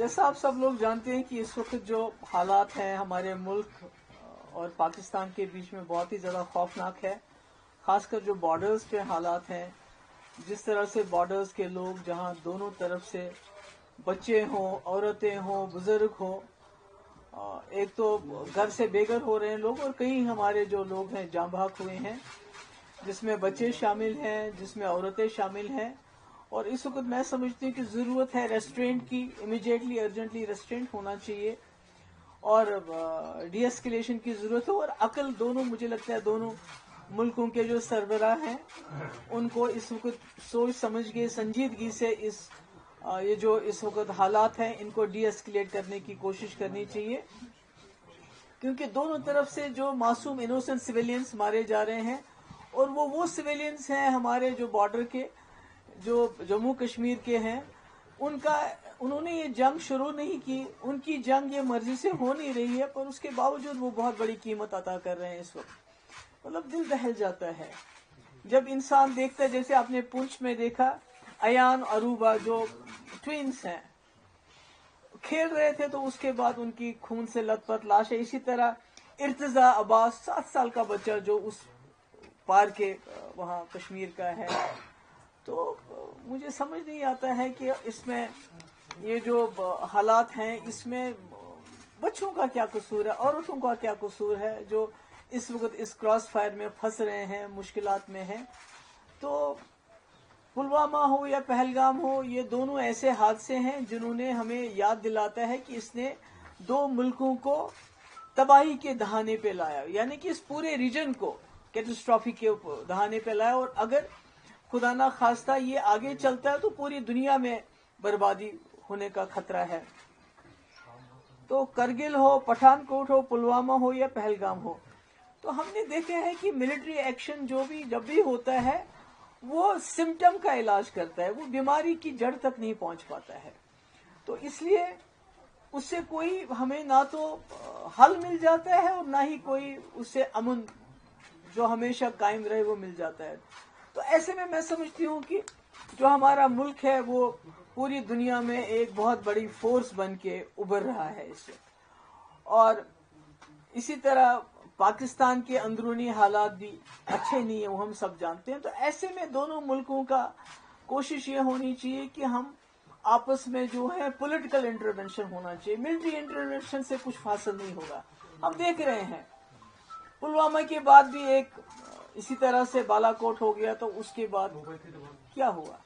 جیسا آپ سب لوگ جانتے ہیں کہ اس وقت جو حالات ہیں ہمارے ملک اور پاکستان کے بیچ میں بہت ہی زیادہ خوفناک ہے. خاص کر جو بارڈرز پہ حالات ہیں، جس طرح سے بارڈرز کے لوگ جہاں دونوں طرف سے بچے ہوں، عورتیں ہوں، بزرگ ہوں، ایک تو گھر سے بے گھر ہو رہے ہیں لوگ، اور کئی ہمارے جو لوگ ہیں جاں بحق ہوئے ہیں، جس میں بچے شامل ہیں، جس میں عورتیں شامل ہیں. اور اس وقت میں سمجھتی ہوں کہ ضرورت ہے ریسٹرینٹ کی، امیڈیٹلی ارجنٹلی ریسٹرینٹ ہونا چاہیے، اور ڈی ایسکیلیشن کی ضرورت ہے. اور عقل دونوں، مجھے لگتا ہے دونوں ملکوں کے جو سربراہ ہیں ان کو اس وقت سوچ سمجھ کے سنجیدگی سے یہ جو اس وقت حالات ہیں ان کو ڈی ایسکیلیٹ کرنے کی کوشش کرنی چاہیے، کیونکہ دونوں طرف سے جو معصوم انوسنٹ سویلینز مارے جا رہے ہیں، اور وہ سویلینز ہیں ہمارے جو بارڈر کے، جو جموں کشمیر کے ہیں، انہوں نے یہ جنگ شروع نہیں کی، ان کی جنگ یہ مرضی سے ہو نہیں رہی ہے، پر اس کے باوجود وہ بہت بڑی قیمت عطا کر رہے ہیں اس وقت. مطلب دل دہل جاتا ہے جب انسان دیکھتا ہے، جیسے آپ نے پونچھ میں دیکھا ایان اروبا جو ٹوینز ہیں کھیل رہے تھے، تو اس کے بعد ان کی خون سے لت پت لاش ہے. اسی طرح ارتضا عباس 7 سال کا بچہ جو اس پار کے وہاں کشمیر کا ہے. تو مجھے سمجھ نہیں آتا ہے کہ اس میں یہ جو حالات ہیں اس میں بچوں کا کیا قصور ہے، عورتوں کا کیا قصور ہے، جو اس وقت اس کراس فائر میں پھنس رہے ہیں، مشکلات میں ہیں. تو پلوامہ ہو یا پہلگام ہو، یہ دونوں ایسے حادثے ہیں جنہوں نے ہمیں یاد دلاتا ہے کہ اس نے 2 ملکوں کو تباہی کے دہانے پہ لایا، یعنی کہ اس پورے ریجن کو کیٹسٹرافی کے دہانے پہ لایا. اور اگر خدا نہ خواستہ یہ آگے چلتا ہے تو پوری دنیا میں بربادی ہونے کا خطرہ ہے. تو کرگل ہو، پٹھان کوٹ ہو، پلوامہ ہو یا پہلگام ہو، تو ہم نے دیکھا ہے کہ ملٹری ایکشن جب بھی ہوتا ہے وہ سمٹم کا علاج کرتا ہے، وہ بیماری کی جڑ تک نہیں پہنچ پاتا ہے. تو اس لیے اس سے کوئی ہمیں نہ تو حل مل جاتا ہے اور نہ ہی کوئی اس سے امن جو ہمیشہ قائم رہے وہ مل جاتا ہے. تو ایسے میں سمجھتی ہوں کہ جو ہمارا ملک ہے وہ پوری دنیا میں ایک بہت بڑی فورس بن کے ابھر رہا ہے اس سے. اور اسی طرح پاکستان کے اندرونی حالات بھی اچھے نہیں ہیں، وہ ہم سب جانتے ہیں. تو ایسے میں دونوں ملکوں کا کوشش یہ ہونی چاہیے کہ ہم آپس میں جو ہے پولیٹیکل انٹرونشن ہونا چاہیے. ملٹری انٹرونشن سے کچھ حاصل نہیں ہوگا. ہم دیکھ رہے ہیں پلوامہ کے بعد بھی ایک اسی طرح سے بالا کوٹ ہو گیا، تو اس کے بعد کیا ہوا؟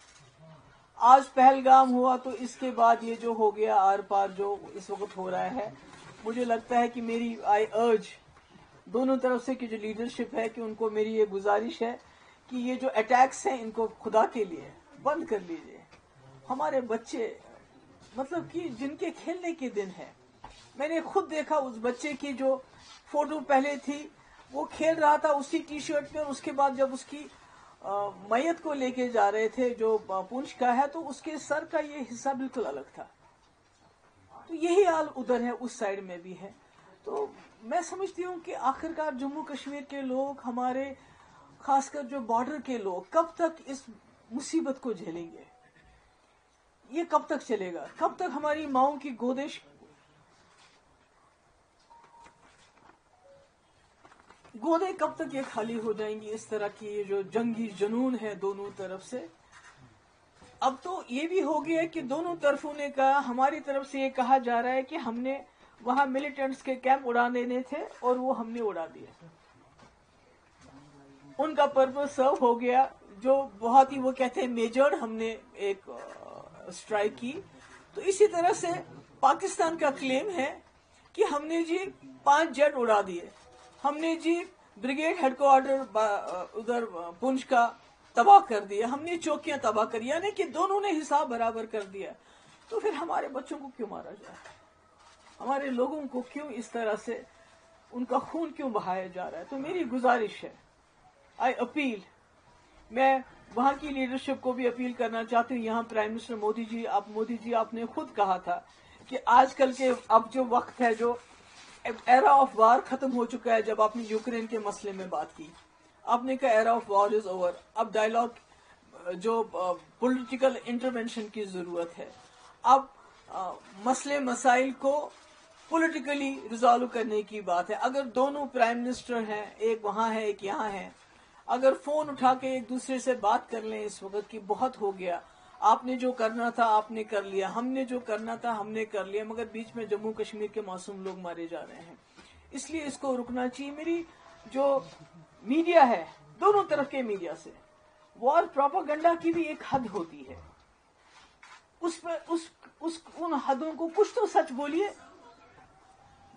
آج پہلگام ہوا، تو اس کے بعد یہ جو ہو گیا آر پار جو اس وقت ہو رہا ہے. مجھے لگتا ہے کہ میری آئی ارج دونوں طرف سے کی جو لیڈرشپ ہے کہ ان کو میری یہ گزارش ہے کہ یہ جو اٹیکس ہیں ان کو خدا کے لیے بند کر لیجئے. ہمارے بچے مطلب کہ جن کے کھیلنے کے دن ہے، میں نے خود دیکھا اس بچے کی جو فوٹو پہلے تھی، وہ کھیل رہا تھا اسی ٹی شرٹ میں، اس کے بعد جب اس کی میت کو لے کے جا رہے تھے جو پونچھ کا ہے، تو اس کے سر کا یہ حصہ بالکل الگ تھا. تو یہی حال ادھر ہے، اس سائڈ میں بھی ہے. تو میں سمجھتی ہوں کہ آخرکار جموں کشمیر کے لوگ، ہمارے خاص کر جو بارڈر کے لوگ، کب تک اس مصیبت کو جھیلیں گے؟ یہ کب تک چلے گا؟ کب تک ہماری ماؤں کی گودیں کب تک یہ خالی ہو جائیں گی؟ اس طرح کی یہ جو جنگی جنون ہے دونوں طرف سے. اب تو یہ بھی ہو گیا کہ دونوں طرفوں نے کہا، ہماری طرف سے یہ کہا جا رہا ہے کہ ہم نے وہاں ملیٹنٹس کے کیمپ اڑا دینے تھے اور وہ ہم نے اڑا دیے، ان کا پرپز سرو ہو گیا. جو بہت ہی وہ کہتے ہیں میجرڈ ہم نے ایک اسٹرائک کی. تو اسی طرح سے پاکستان کا کلیم ہے کہ ہم نے جی 5 جیٹ اڑا دیے، ہم نے جی بریگیڈ ہیڈ کوارٹر ادھر پونچھ کا تباہ کر دیا، ہم نے چوکیاں تباہ کر، یعنی کہ دونوں نے حساب برابر کر دیا. تو پھر ہمارے بچوں کو کیوں مارا جائے؟ ہمارے لوگوں کو کیوں اس طرح سے ان کا خون کیوں بہایا جا رہا ہے؟ تو میری گزارش ہے، آئی اپیل، میں وہاں کی لیڈرشپ کو بھی اپیل کرنا چاہتی ہوں. یہاں پرائم منسٹر مودی جی آپ نے خود کہا تھا کہ آج کل کے اب جو وقت ہے، جو ایرا آف وار ختم ہو چکا ہے. جب آپ نے یوکرین کے مسئلے میں بات کی، آپ نے کہا era of war is over, اب ڈائیلاگ جو پولیٹیکل انٹرونشن کی ضرورت ہے. اب مسئلے مسائل کو پولیٹیکلی ریزالو کرنے کی بات ہے. اگر دونوں پرائم منسٹر ہیں, ایک وہاں ہے ایک یہاں ہے, اگر فون اٹھا کے ایک دوسرے سے بات کر لیں اس وقت کی بہت ہو گیا, آپ نے جو کرنا تھا آپ نے کر لیا, ہم نے جو کرنا تھا ہم نے کر لیا, مگر بیچ میں جموں کشمیر کے معصوم لوگ مارے جا رہے ہیں. اس لیے اس کو رکنا چاہیے. میری جو میڈیا ہے, دونوں طرف کے میڈیا سے وار پروپاگنڈا کی بھی ایک حد ہوتی ہے. اس پر ان حدوں کو کچھ تو سچ بولیے.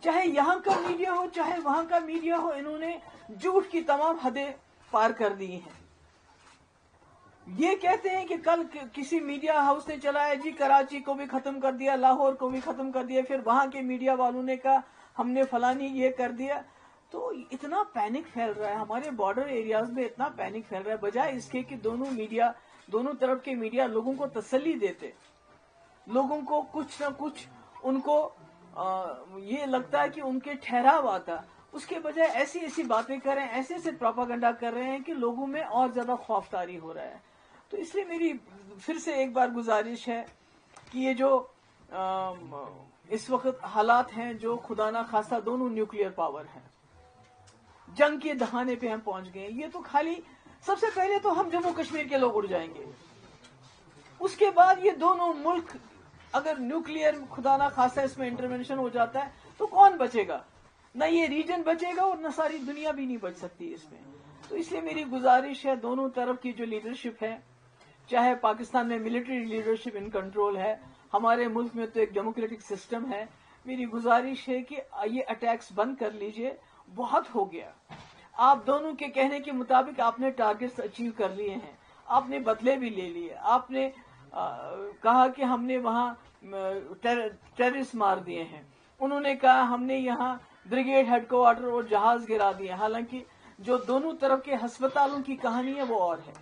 چاہے یہاں کا میڈیا ہو چاہے وہاں کا میڈیا ہو, انہوں نے جھوٹ کی تمام حدیں پار کر دی ہیں. یہ کہتے ہیں کہ کل کسی میڈیا ہاؤس نے چلایا جی کراچی کو بھی ختم کر دیا, لاہور کو بھی ختم کر دیا, پھر وہاں کے میڈیا والوں نے کہا ہم نے فلانی یہ کر دیا. تو اتنا پینک پھیل رہا ہے ہمارے بارڈر ایریاز میں, اتنا پینک پھیل رہا ہے, بجائے اس کے کہ دونوں طرف کے میڈیا لوگوں کو تسلی دیتے, لوگوں کو کچھ نہ کچھ ان کو یہ لگتا ہے کہ ان کے ٹھہراو آتا, اس کے بجائے ایسی ایسی باتیں کر رہے ہیں, ایسے ایسے پروپاگنڈا کر رہے ہیں کہ لوگوں میں اور زیادہ خوف طاری ہو رہا ہے. تو اس لیے میری پھر سے ایک بار گزارش ہے کہ یہ جو اس وقت حالات ہیں جو خدا نہ خواستہ دونوں نیوکلیئر پاور ہیں, جنگ کے دہانے پہ ہم پہنچ گئے. یہ تو خالی سب سے پہلے تو ہم جموں کشمیر کے لوگ اڑ جائیں گے, اس کے بعد یہ دونوں ملک اگر نیوکلیئر خدا نہ خواستہ اس میں انٹرونشن ہو جاتا ہے تو کون بچے گا؟ نہ یہ ریجن بچے گا اور نہ ساری دنیا بھی نہیں بچ سکتی اس میں. تو اس لیے میری گزارش ہے دونوں طرف کی جو لیڈرشپ ہے, چاہے پاکستان میں ملٹری لیڈرشپ ان کنٹرول ہے, ہمارے ملک میں تو ایک ڈیموکریٹک سسٹم ہے, میری گزارش ہے کہ یہ اٹیکس بند کر لیجئے, بہت ہو گیا. آپ دونوں کے کہنے کے مطابق آپ نے ٹارگٹس اچیو کر لیے ہیں, آپ نے بدلے بھی لے لیے, آپ نے کہا کہ ہم نے وہاں ٹیررسٹ مار دیے ہیں, انہوں نے کہا ہم نے یہاں بریگیڈ ہیڈ کوارٹر اور جہاز گرا دیے. حالانکہ جو دونوں طرف کے ہسپتالوں کی کہانی ہے وہ اور ہے.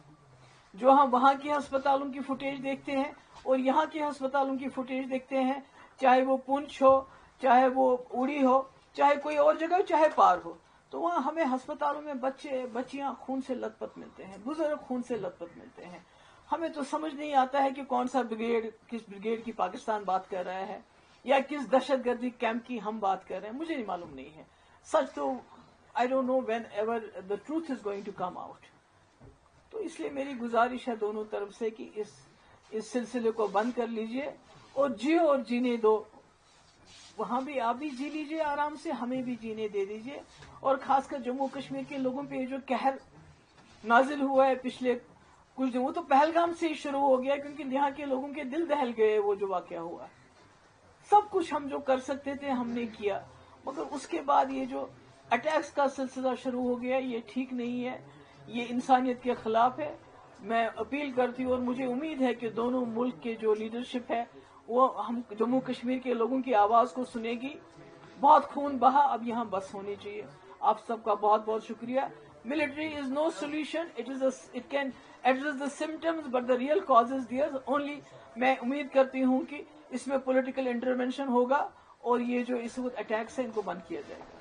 جو ہم وہاں کے ہسپتالوں کی فوٹیج دیکھتے ہیں اور یہاں کے ہسپتالوں کی فوٹیج دیکھتے ہیں, چاہے وہ پونچھ ہو, چاہے وہ اڑی ہو, چاہے کوئی اور جگہ ہو, چاہے پار ہو, تو وہاں ہمیں ہسپتالوں میں بچے بچیاں خون سے لت پت ملتے ہیں, بزرگ خون سے لت پت ملتے ہیں. ہمیں تو سمجھ نہیں آتا ہے کہ کون سا بریگیڈ کس بریگیڈ کی پاکستان بات کر رہا ہے یا کس دہشت گردی کیمپ کی ہم بات کر رہے ہیں, مجھے نہیں معلوم نہیں ہے. سچ تو I don't know whenever the truth is going to come out. تو اس لیے میری گزارش ہے دونوں طرف سے کہ اس سلسلے کو بند کر لیجئے اور جیو اور جینے دو. وہاں بھی آپ بھی جی لیجئے آرام سے, ہمیں بھی جینے دے دیجئے. اور خاص کر جموں کشمیر کے لوگوں پہ جو قہر نازل ہوا ہے پچھلے کچھ دن, وہ تو پہلگام سے ہی شروع ہو گیا, کیونکہ یہاں کے لوگوں کے دل دہل گئے. وہ جو واقعہ ہوا, سب کچھ ہم جو کر سکتے تھے ہم نے کیا, مگر اس کے بعد یہ جو اٹیکس کا سلسلہ شروع ہو گیا, یہ ٹھیک نہیں ہے, یہ انسانیت کے خلاف ہے. میں اپیل کرتی ہوں اور مجھے امید ہے کہ دونوں ملک کے جو لیڈرشپ ہے وہ ہم جموں کشمیر کے لوگوں کی آواز کو سنے گی. بہت خون بہا, اب یہاں بس ہونی چاہیے. آپ سب کا بہت بہت شکریہ. Military is no solution. It can address the symptoms, but the real cause is there. Only میں امید کرتی ہوں کہ اس میں پولیٹیکل انٹرونشن ہوگا اور یہ جو اس وقت اٹیکس ہیں ان کو بند کیا جائے گا.